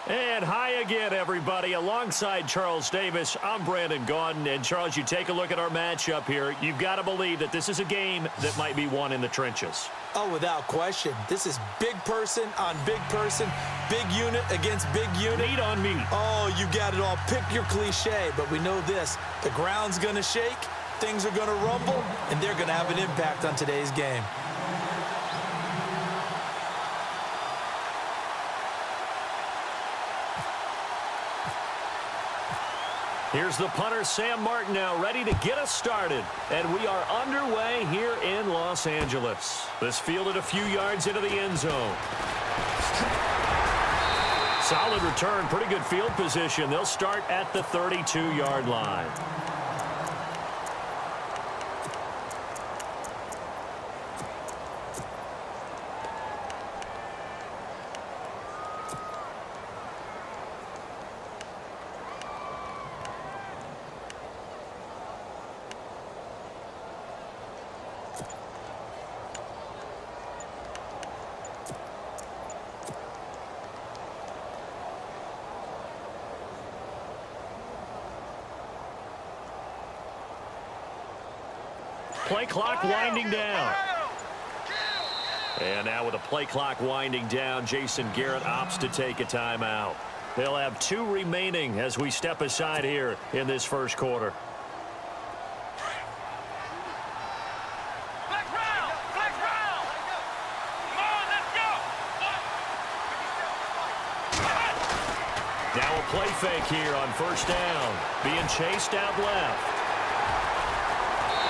And hi again, everybody. Alongside Charles Davis, I'm Brandon Gaudin. And, Charles, you take a look at our matchup here. You've got to believe that this is a game that might be won in the trenches. Oh, without question. This is big person on big person, big unit against big unit. Meat on meat. Oh, you got it all. Pick your cliche, but we know this. The ground's going to shake, things are going to rumble, and they're going to have an impact on today's game. Here's the punter, Sam Martin, now ready to get us started. And we are underway here in Los Angeles. This fielded a few yards into the end zone. Solid return, pretty good field position. They'll start at the 32-yard line. Play clock winding down. And now with the play clock winding down, Jason Garrett opts to take a timeout. They'll have 2 remaining as we step aside here in this first quarter. Now a play fake here on first down. Being chased out left.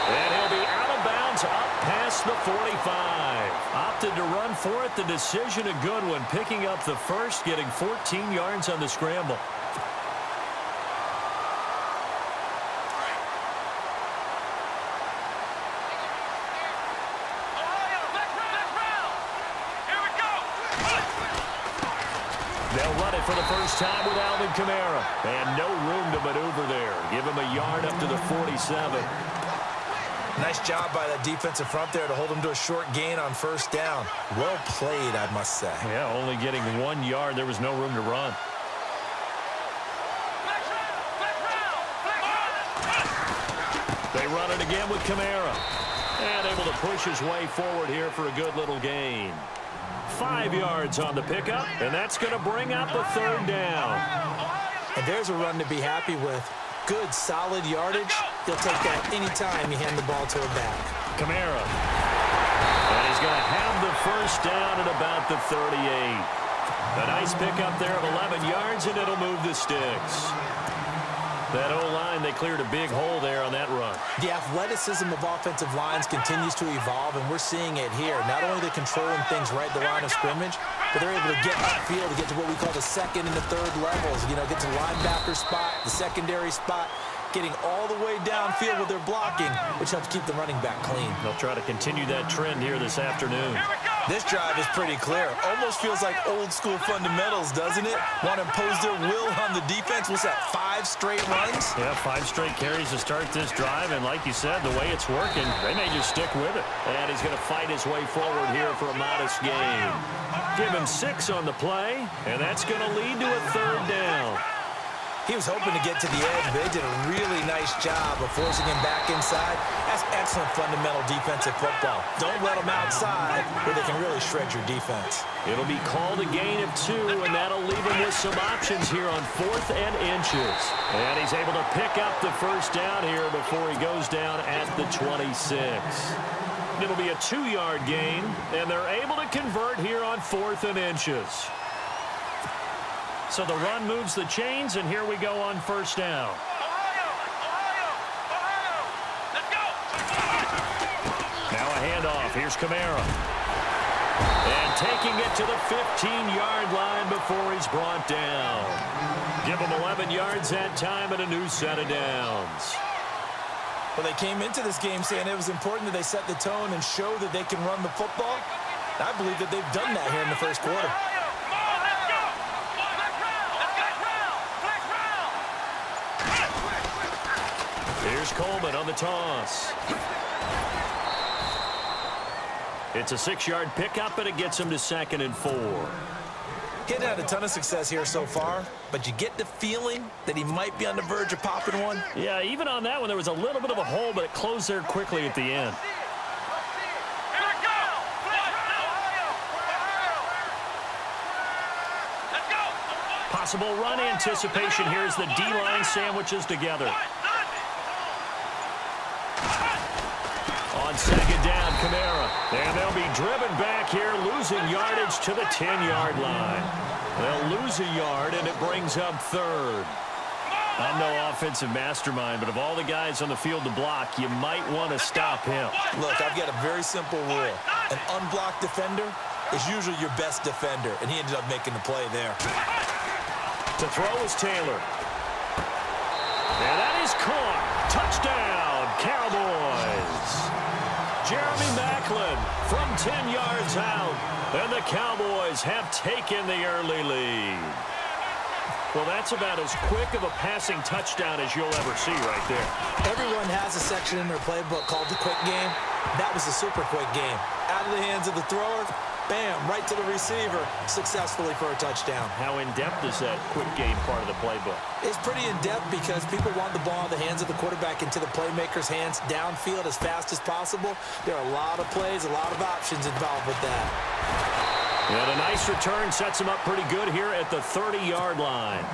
And he'll be out of bounds up past the 45. Opted to run for it. The decision a good one. Picking up the first, getting 14 yards on the scramble. They'll run it for the first time with Alvin Kamara. And no room to maneuver there. Give him a yard up to the 47. Nice job by that defensive front there to hold him to a short gain on first down. Well played, I must say. Yeah, only getting 1 yard. There was no room to run. They run it again with Kamara. And able to push his way forward here for a good little gain. 5 yards on the pickup, and that's going to bring up a third down. And there's a run to be happy with. Good, solid yardage. He'll take that anytime you hand the ball to a back. Kamara. And he's going to have the first down at about the 38. A nice pickup there of 11 yards, and it'll move the sticks. That O-line, they cleared a big hole there on that run. The athleticism of offensive lines continues to evolve, and we're seeing it here. Not only are they controlling things right at the line of scrimmage, but they're able to get upfield to get to what we call the second and the third levels. You know, get to the linebacker spot, the secondary spot, getting all the way downfield with their blocking, which helps keep the running back clean. They'll try to continue that trend here this afternoon. This drive is pretty clear. Almost feels like old school fundamentals, doesn't it? Want to impose their will on the defense. What's that, 5 straight runs? Yeah, 5 straight carries to start this drive. And like you said, the way it's working, they may just stick with it. And he's going to fight his way forward here for a modest gain. Give him 6 on the play, and that's going to lead to a third down. He was hoping to get to the edge, but they did a really nice job of forcing him back inside. That's excellent fundamental defensive football. Don't let them outside where they can really shred your defense. It'll be called a gain of 2, and that'll leave him with some options here on 4th and inches. And he's able to pick up the first down here before he goes down at the 26. It'll be a 2-yard gain, and they're able to convert here on 4th and inches. So the run moves the chains, and here we go on first down. Now a handoff. Here's Kamara. And taking it to the 15-yard line before he's brought down. Give him 11 yards that time and a new set of downs. Well, they came into this game saying it was important that they set the tone and show that they can run the football. I believe that they've done that here in the first quarter. Here's Coleman on the toss. It's a 6-yard pickup, and it gets him to 2nd and 4. He hadn't had a ton of success here so far, but you get the feeling that he might be on the verge of popping one. Yeah, even on that one, there was a little bit of a hole, but it closed there quickly at the end. Possible run anticipation here as the D-line sandwiches together. On second down, Kamara. And they'll be driven back here, losing yardage to the 10-yard line. They'll lose a yard, and it brings up third. I'm no offensive mastermind, but of all the guys on the field to block, you might want to stop him. Look, I've got a very simple rule. An unblocked defender is usually your best defender, and he ended up making the play there. To throw is Taylor. And that is caught. Touchdown, Cowboys. Jeremy Maclin from 10 yards out. And the Cowboys have taken the early lead. Well, that's about as quick of a passing touchdown as you'll ever see right there. Everyone has a section in their playbook called the quick game. That was a super quick game. Out of the hands of the thrower, bam, right to the receiver, successfully for a touchdown. How in-depth is that quick game part of the playbook? It's pretty in-depth because people want the ball in the hands of the quarterback into the playmaker's hands downfield as fast as possible. There are a lot of plays, a lot of options involved with that. And a nice return sets him up pretty good here at the 30-yard line.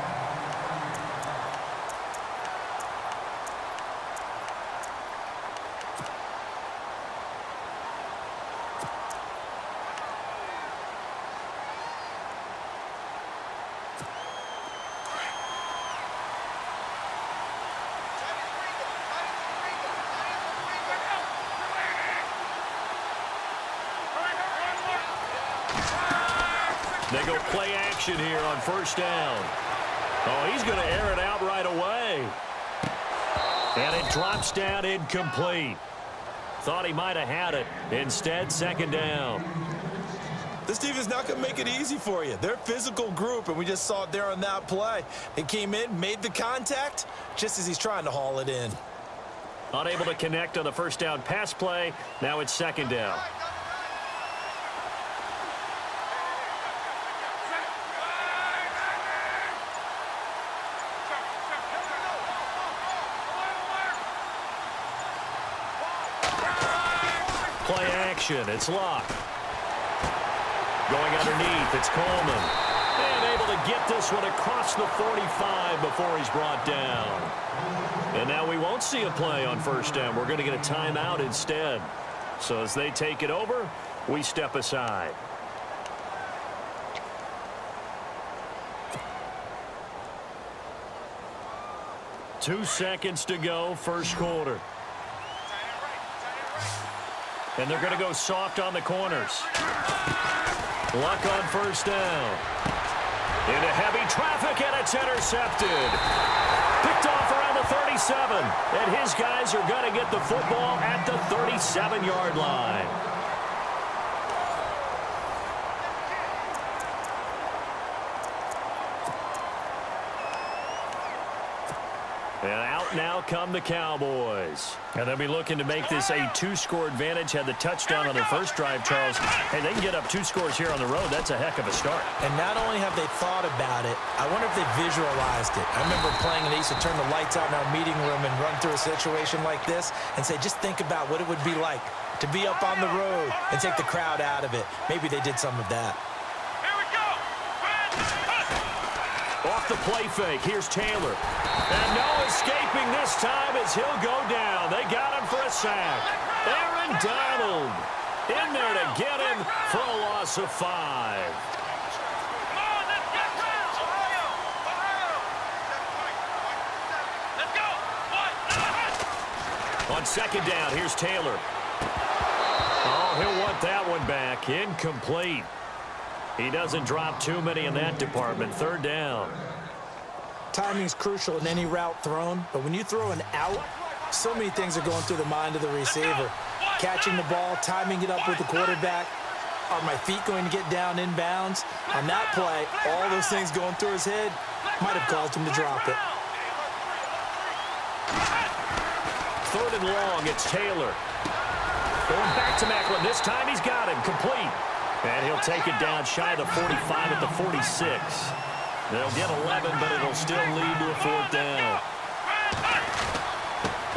They go play action here on first down. Oh, he's going to air it out right away. And it drops down incomplete. Thought he might have had it. Instead, second down. This team is not going to make it easy for you. They're a physical group, and we just saw it there on that play. They came in, made the contact, just as he's trying to haul it in. Unable to connect on the first down pass play. Now it's second down. Play action. It's Locke. Going underneath. It's Coleman. And able to get this one across the 45 before he's brought down. And now we won't see a play on first down. We're going to get a timeout instead. So as they take it over, we step aside. Two seconds to go, first quarter. And they're going to go soft on the corners. Luck on first down. Into heavy traffic, and it's intercepted. Picked off around the 37. And his guys are going to get the football at the 37-yard line. And out now come the Cowboys. And they'll be looking to make this a two-score advantage. Had the touchdown on their first drive, Charles. Hey, they can get up 2 scores here on the road. That's a heck of a start. And not only have they thought about it, I wonder if they visualized it. I remember playing, and they used to turn the lights out in our meeting room and run through a situation like this and say, just think about what it would be like to be up on the road and take the crowd out of it. Maybe they did some of that. Off the play fake, here's Taylor. And no escaping this time as he'll go down. They got him for a sack. Aaron Donald in there to get him for a loss of 5. On second down, here's Taylor. Oh, he'll want that one back. Incomplete. He doesn't drop too many in that department. Third down. Timing's crucial in any route thrown, but when you throw an out, so many things are going through the mind of the receiver. Catching the ball, timing it up with the quarterback. Are my feet going to get down inbounds? On that play, all those things going through his head might have caused him to drop it. Third and long, it's Taylor. Going back to Maclin. This time he's got him. Complete. And he'll take it down shy of the 45 at the 46. They'll get 11, but it'll still lead to a 4th down.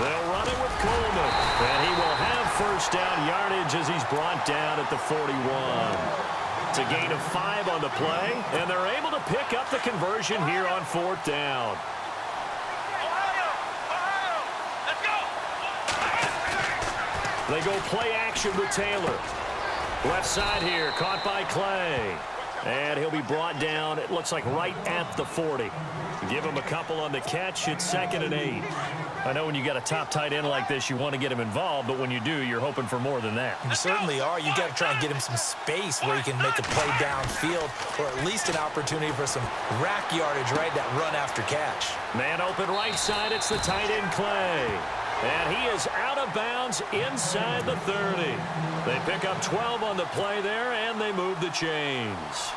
They'll run it with Coleman. And he will have 1st down yardage as he's brought down at the 41. It's a gain of 5 on the play, and they're able to pick up the conversion here on 4th down. They go play action with Taylor. Left side here, caught by Clay. And he'll be brought down, it looks like right at the 40. Give him a couple on the catch. It's 2nd and 8. I know when you got a top tight end like this, you want to get him involved, but when you do, you're hoping for more than that. You certainly are. You got to try and get him some space where he can make a play downfield, or at least an opportunity for some rack yardage, right? That run after catch. Man open right side, it's the tight end Clay. And he is out of bounds inside the 30. They pick up 12 on the play there, and they move the chains.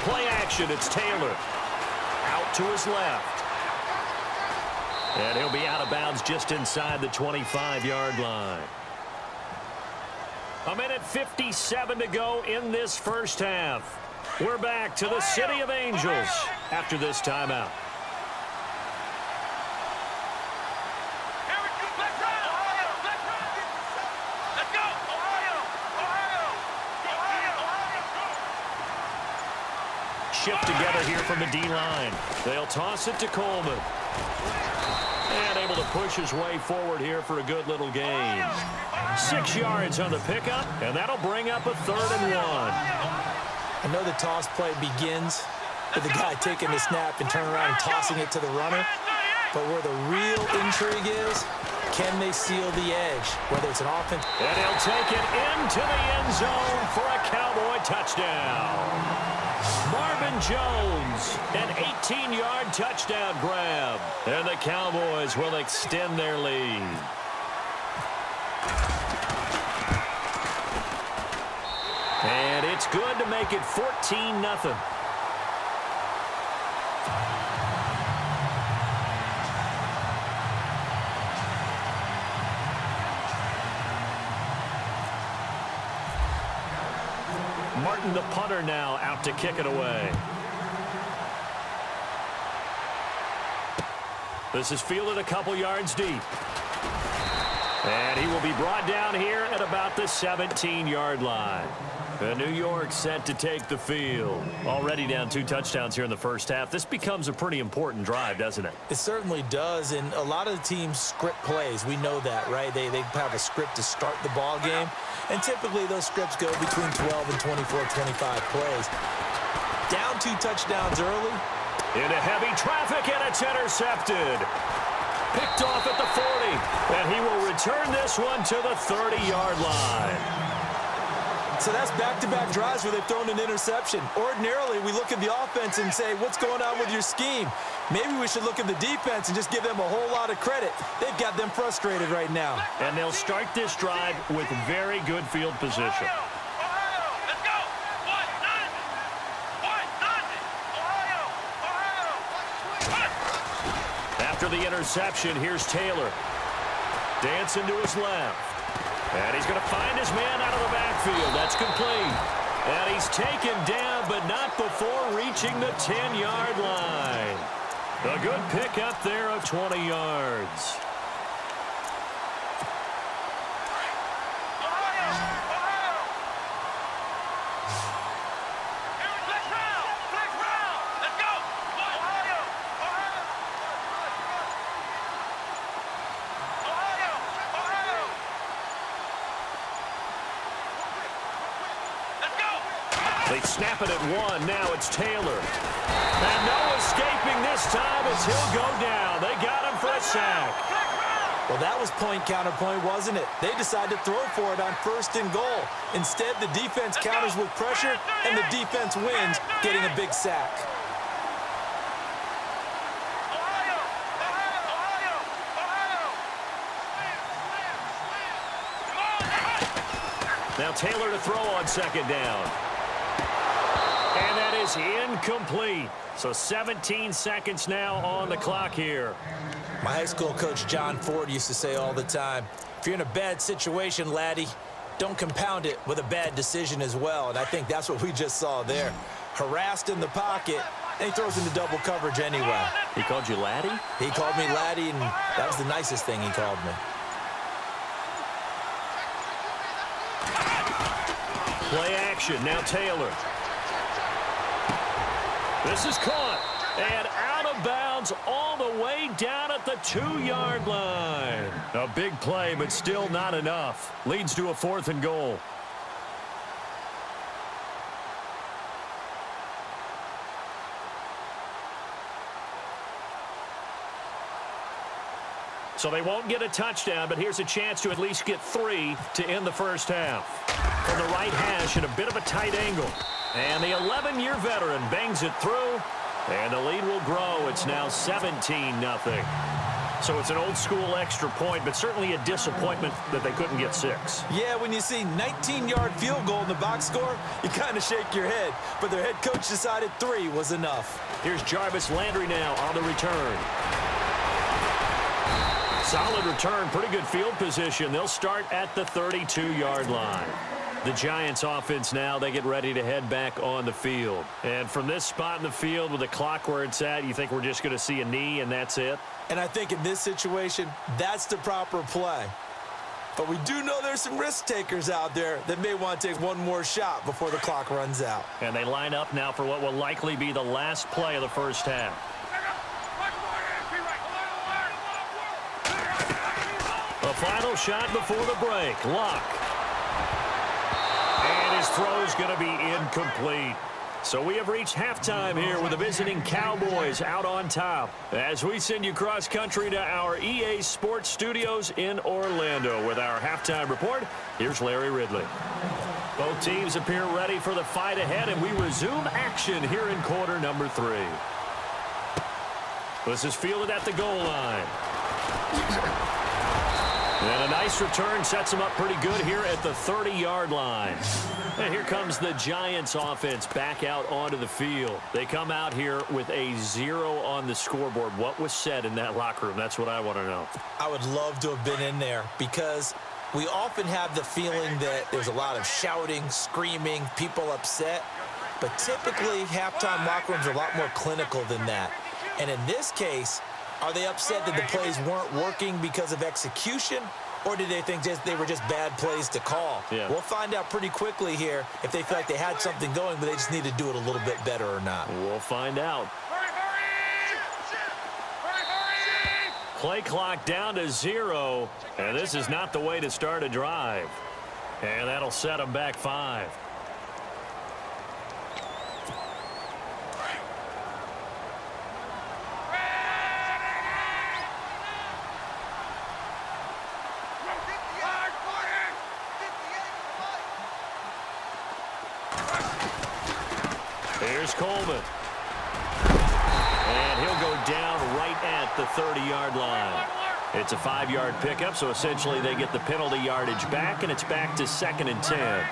Play action, it's Taylor. Out to his left. And he'll be out of bounds just inside the 25-yard line. 1:57 to go in this first half. We're back to the City of Angels after this timeout. Shift together here from the D-line. They'll toss it to Coleman. And able to push his way forward here for a good little gain. 6 yards on the pickup, and that'll bring up a 3rd and 1. I know the toss play begins with the guy taking the snap and turning around and tossing it to the runner. But where the real intrigue is, can they seal the edge? Whether it's an offense. And he'll take it into the end zone for a Cowboy touchdown. Marvin Jones, an 18-yard touchdown grab. And the Cowboys will extend their lead. And it's good to make it 14-0. Martin, the punter, now out to kick it away. This is fielded a couple yards deep. And he will be brought down here at about the 17-yard line. New York set to take the field. Already down 2 touchdowns here in the first half. This becomes a pretty important drive, doesn't it? It certainly does, and a lot of the teams script plays. We know that, right? They have a script to start the ball game, and typically those scripts go between 12 and 24, 25 plays. Down 2 touchdowns early. Into heavy traffic, and it's intercepted. Picked off at the 40, and he will return this one to the 30-yard line. So that's back-to-back drives where they've thrown an interception. Ordinarily, we look at the offense and say, what's going on with your scheme? Maybe we should look at the defense and just give them a whole lot of credit. They've got them frustrated right now. And they'll start this drive with very good field position. After the interception, here's Taylor. Dancing to his left. And he's going to find his man out of the backfield. That's complete. And he's taken down, but not before reaching the 10-yard line. A good pickup there of 20 yards. They snap it at 1. Now it's Taylor. And no escaping this time as he'll go down. They got him for a sack. Well, that was point counterpoint, wasn't it? They decided to throw for it on 1st and goal. Instead, the defense counters with pressure, and the defense wins, getting a big sack. Now Taylor to throw on 2nd down. And that is is incomplete. So 17 seconds now on the clock here. My high school coach, John Ford, used to say all the time, if you're in a bad situation, laddie, don't compound it with a bad decision as well. And I think that's what we just saw there. Harassed in the pocket, and he throws into double coverage anyway. He called you laddie? He called me laddie, and that was the nicest thing he called me. Play action, now Taylor. This is caught, and out of bounds all the way down at the 2-yard line. A big play, but still not enough. Leads to a 4th and goal. So they won't get a touchdown, but here's a chance to at least get 3 to end the first half. From the right hash at a bit of a tight angle. And the 11-year veteran bangs it through, and the lead will grow. It's now 17-0. So it's an old-school extra point, but certainly a disappointment that they couldn't get 6. Yeah, when you see 19-yard field goal in the box score, you kind of shake your head. But their head coach decided 3 was enough. Here's Jarvis Landry now on the return. Solid return, pretty good field position. They'll start at the 32-yard line. The Giants offense now, they get ready to head back on the field. And from this spot in the field with the clock where it's at, you think we're just going to see a knee and that's it? And I think in this situation, that's the proper play. But we do know there's some risk takers out there that may want to take one more shot before the clock runs out. And they line up now for what will likely be the last play of the first half. The final shot before the break. Luck. And his throw's going to be incomplete. So we have reached halftime here with the visiting Cowboys out on top. As we send you cross-country to our EA Sports Studios in Orlando with our halftime report, here's Larry Ridley. Both teams appear ready for the fight ahead, and we resume action here in quarter number 3. This is fielded at the goal line. And a nice return sets them up pretty good here at the 30-yard line. And here comes the Giants offense back out onto the field. They come out here with a 0 on the scoreboard. What was said in that locker room? That's what I want to know. I would love to have been in there because we often have the feeling that there's a lot of shouting, screaming, people upset. But typically, halftime locker rooms are a lot more clinical than that. And in this case, are they upset that the plays weren't working because of execution, or did they think they were just bad plays to call? Yeah. We'll find out pretty quickly here if they feel like they had something going, but they just need to do it a little bit better or not. We'll find out. Play clock down to 0, and this is not the way to start a drive. And that'll set them back 5. Here's Coleman. And he'll go down right at the 30-yard line. It's a 5-yard pickup, so essentially they get the penalty yardage back, and it's back to 2nd and 10.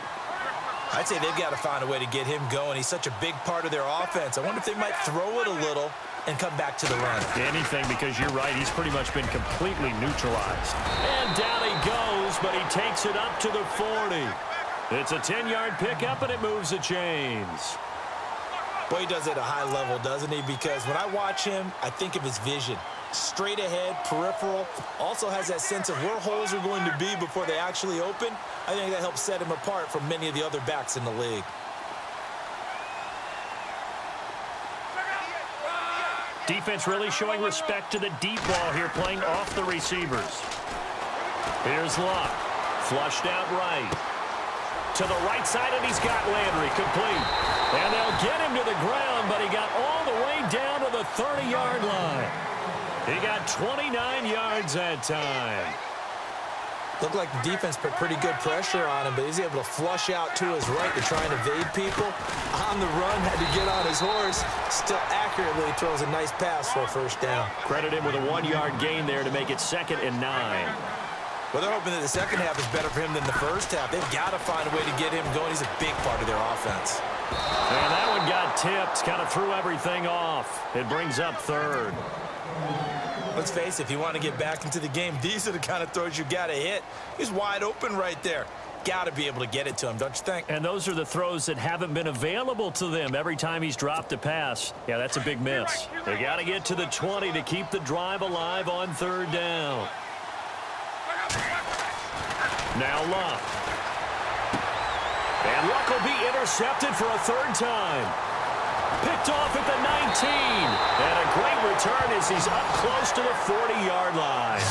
I'd say they've got to find a way to get him going. He's such a big part of their offense. I wonder if they might throw it a little and come back to the run. Anything, because you're right, he's pretty much been completely neutralized. And down he goes, but he takes it up to the 40. It's a 10-yard pickup, and it moves the chains. Boy, he does it at a high level, doesn't he? Because when I watch him, I think of his vision. Straight ahead, peripheral, also has that sense of where holes are going to be before they actually open. I think that helps set him apart from many of the other backs in the league. Defense really showing respect to the deep ball here, playing off the receivers. Here's Luck. Flushed out right. To the right side, and he's got Landry complete. And they'll get him to the ground, but he got all the way down to the 30-yard line. He got 29 yards that time. Looked like the defense put pretty good pressure on him, but he's able to flush out to his right to try and evade people. On the run, had to get on his horse. Still accurately throws a nice pass for a first down. Credit him with a 1-yard gain there to make it 2nd and 9. Well, they're hoping that the second half is better for him than the first half. They've got to find a way to get him going. He's a big part of their offense. And that one got tipped, kind of threw everything off. It brings up third. Let's face it, if you want to get back into the game, these are the kind of throws you got to hit. He's wide open right there. Got to be able to get it to him, don't you think? And those are the throws that haven't been available to them every time he's dropped a pass. Yeah, that's a big miss. They got to get to the 20 to keep the drive alive on third down. Now Luck. And Luck will be intercepted for a third time. Picked off at the 19. And a great return as he's up close to the 40-yard line.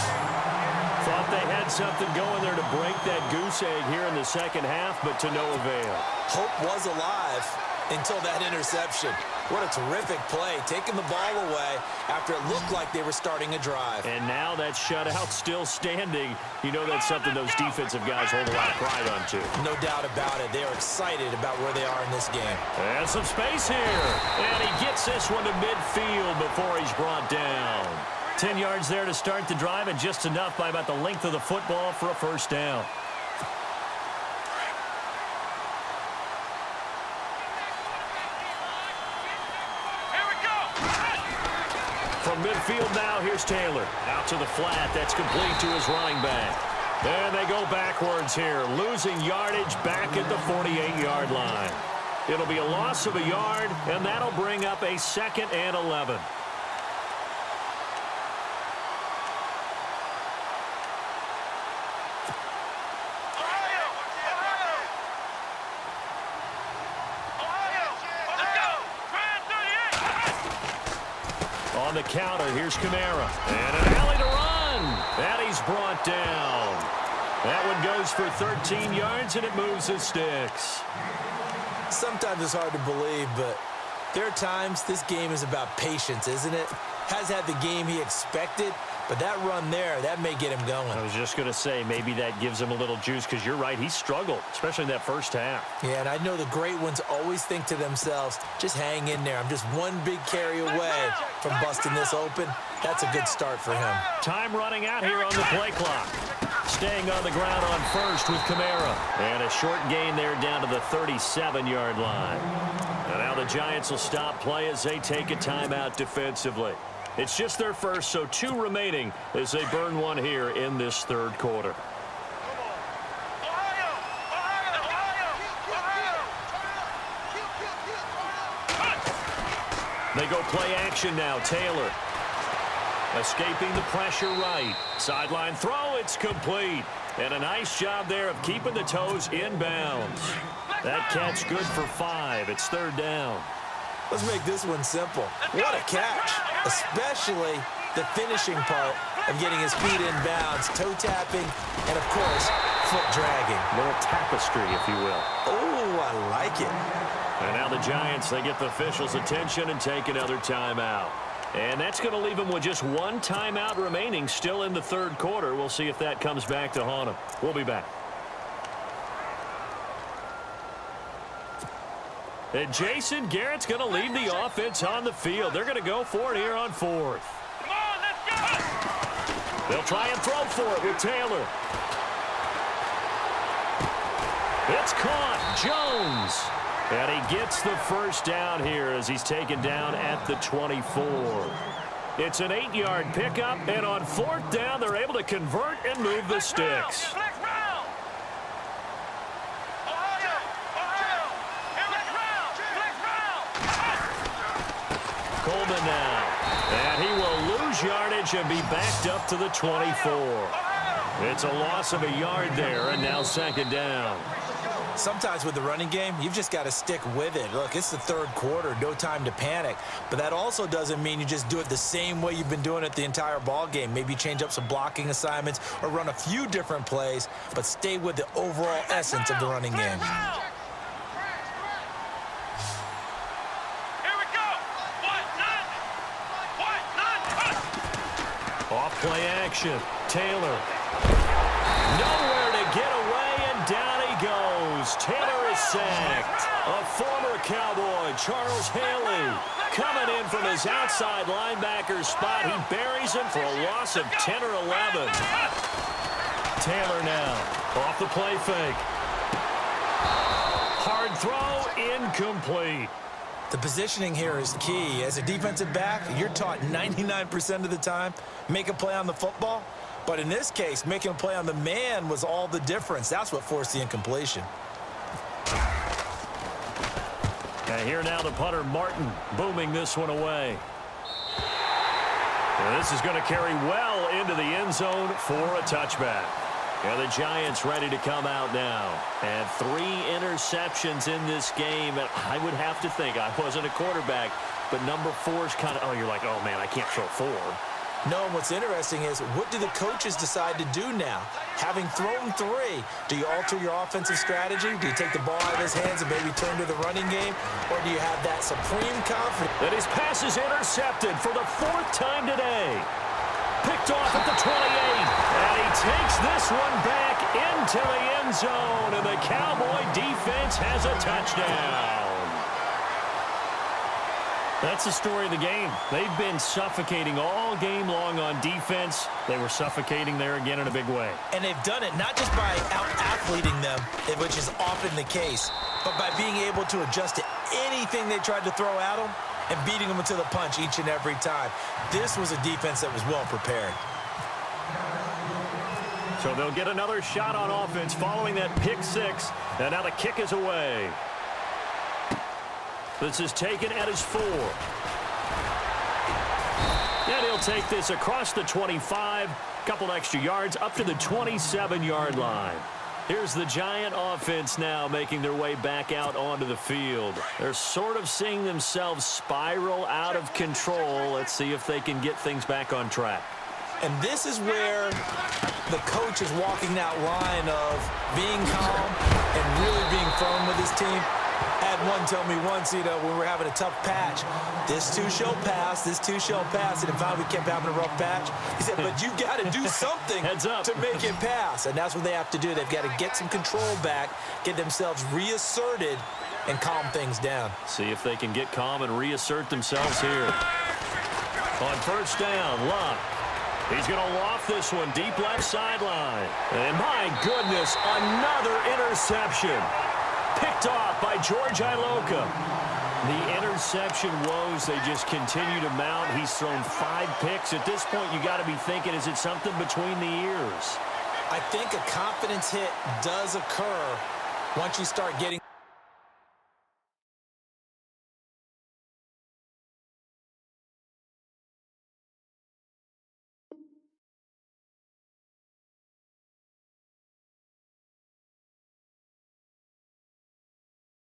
Thought they had something going there to break that goose egg here in the second half, but to no avail. Hope was alive until that interception. What a terrific play, taking the ball away after it looked like they were starting a drive. And now that shutout still standing. You know that's something those defensive guys hold a lot of pride on, too. No doubt about it. They are excited about where they are in this game. And some space here. And he gets this one to midfield before he's brought down. 10 yards there to start the drive, and just enough by about the length of the football for a first down. From midfield now, here's Taylor. Out to the flat. That's complete to his running back. And they go backwards here, losing yardage back at the 48-yard line. It'll be a loss of a yard, and that'll bring up a 2nd and 11. On the counter, here's Kamara. And an alley to run. And he's brought down. That one goes for 13 yards, and it moves the sticks. Sometimes it's hard to believe, but there are times this game is about patience, isn't it? Has had the game he expected, but that run there, that may get him going. I was just going to say, maybe that gives him a little juice, because you're right, he struggled, especially in that first half. Yeah, and I know the great ones always think to themselves, just hang in there. I'm just one big carry away from busting this open. That's a good start for him. Time running out here on the play clock. Staying on the ground on first with Kamara. And a short gain there down to the 37-yard line. And now the Giants will stop play as they take a timeout defensively. It's just their first, so 2 remaining as they burn one here in this third quarter. They go play action now. Taylor escaping the pressure right. Sideline throw, it's complete. And a nice job there of keeping the toes in bounds. That catch good for 5. It's third down. Let's make this one simple. What a catch, especially the finishing part of getting his feet in bounds, toe tapping, and, of course, foot dragging. A little tapestry, if you will. Oh, I like it. And now the Giants, they get the officials' attention and take another timeout. And that's going to leave them with just 1 timeout remaining still in the third quarter. We'll see if that comes back to haunt them. We'll be back. And Jason Garrett's going to lead the offense on the field. They're going to go for it here on 4th. Come on, let's go! They'll try and throw for it with Taylor. It's caught. Jones. And he gets the first down here as he's taken down at the 24. It's an 8-yard pickup, and on 4th down, they're able to convert and move the sticks. Coleman now. And he will lose yardage and be backed up to the 24. It's a loss of a yard there, and now 2nd down. Sometimes with the running game, you've just got to stick with it. Look, it's the third quarter, no time to panic. But that also doesn't mean you just do it the same way you've been doing it the entire ball game. Maybe change up some blocking assignments or run a few different plays, but stay with the overall essence of the running game. Off play action. Taylor. Nowhere to get away, and down he goes. Taylor is sacked. A former Cowboy, Charles Haley, coming in from his outside linebacker spot. He buries him for a loss of 10 or 11. Taylor now off the play fake. Hard throw, incomplete. The positioning here is key. As a defensive back, you're taught 99% of the time, make a play on the football. But in this case, making a play on the man was all the difference. That's what forced the incompletion. And here now the punter, Martin, booming this one away. And this is going to carry well into the end zone for a touchback. And the Giants ready to come out now. And 3 interceptions in this game. And I would have to think, I wasn't a quarterback, but number 4 is kind of, oh, you're like, oh, man, I can't throw 4. No, and what's interesting is, what do the coaches decide to do now? Having thrown 3, do you alter your offensive strategy? Do you take the ball out of his hands and maybe turn to the running game? Or do you have that supreme confidence? And his pass is intercepted for the 4th time today. Picked off at the 28. And he takes this one back into the end zone. And the Cowboy defense has a touchdown. That's the story of the game. They've been suffocating all game long on defense. They were suffocating there again in a big way. And they've done it not just by out-athleting them, which is often the case, but by being able to adjust to anything they tried to throw at them and beating them into the punch each and every time. This was a defense that was well prepared. So they'll get another shot on offense following that pick 6. And now the kick is away. This is taken at his 4. And he'll take this across the 25. Couple extra yards up to the 27-yard line. Here's the Giant offense now making their way back out onto the field. They're sort of seeing themselves spiral out of control. Let's see if they can get things back on track. And this is where the coach is walking that line of being calm and really being firm with his team. I had one tell me once, when we were having a tough patch, this too shall pass, this too shall pass, and finally we kept having a rough patch. He said, but you got to do something Heads up. to make it pass, and that's what they have to do. They've got to get some control back, get themselves reasserted, and calm things down. See if they can get calm and reassert themselves here. On first down, Luck. He's going to loft this one deep left sideline. And my goodness, another interception. Picked off by George Iloka. The interception woes, they just continue to mount. He's thrown 5 picks. At this point, you got to be thinking, is it something between the ears? I think a confidence hit does occur once you start getting